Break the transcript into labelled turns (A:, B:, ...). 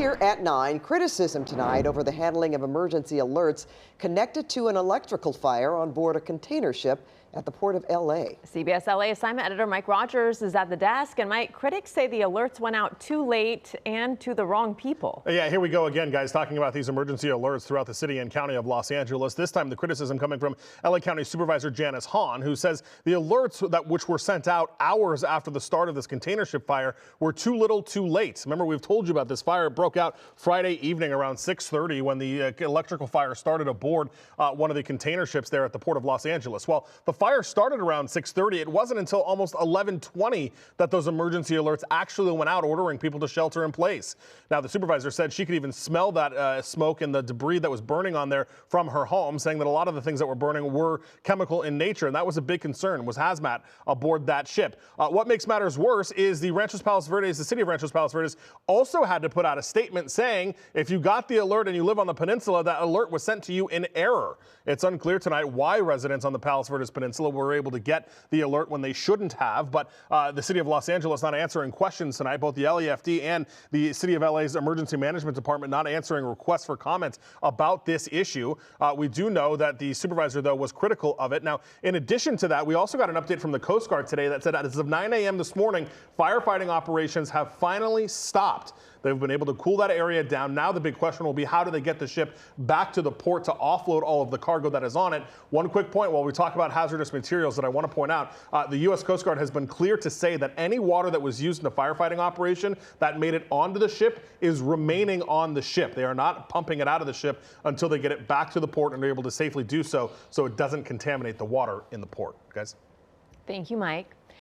A: Here at 9, criticism tonight over the handling of emergency alerts connected to an electrical fire on board a container ship at the port of LA.
B: CBS LA assignment editor Mike Rogers is at the desk. And Mike, critics say the alerts went out too late and to the wrong people.
C: Yeah, here we go again, guys, talking about these emergency alerts throughout the city and county of Los Angeles. This time the criticism coming from LA County Supervisor Janice Hahn, who says the alerts which were sent out hours after the start of this container ship fire were too little too late. Remember, we've told you about this fire. It broke out Friday evening around 6:30 when the electrical fire started aboard one of the container ships there at the port of Los Angeles. Well, the fire started around 6:30. It wasn't until almost 11:20 that those emergency alerts actually went out, ordering people to shelter in place. Now, the supervisor said she could even smell that smoke and the debris that was burning on there from her home, saying that a lot of the things that were burning were chemical in nature, and that was a big concern, was hazmat aboard that ship. What makes matters worse is the Ranchos Palos Verdes, the city of Ranchos Palos Verdes, also had to put out a statement saying if you got the alert and you live on the peninsula, that alert was sent to you in error. It's unclear tonight why residents on the Palos Verdes Peninsula were able to get the alert when they shouldn't have, but the city of Los Angeles not answering questions tonight, both the LAFD and the city of LA's emergency management department not answering requests for comments about this issue. We do know that the supervisor, though, was critical of it. Now, in addition to that, we also got an update from the Coast Guard today that said as of 9 a.m. this morning, firefighting operations have finally stopped. They've been able to cool that area down. Now the big question will be, how do they get the ship back to the port to offload all of the cargo that is on it? One quick point while we talk about hazardous materials that I want to point out, the U.S. Coast Guard has been clear to say that any water that was used in the firefighting operation that made it onto the ship is remaining on the ship. They are not pumping it out of the ship until they get it back to the port and are able to safely do so it doesn't contaminate the water in the port. Guys?
B: Thank you, Mike.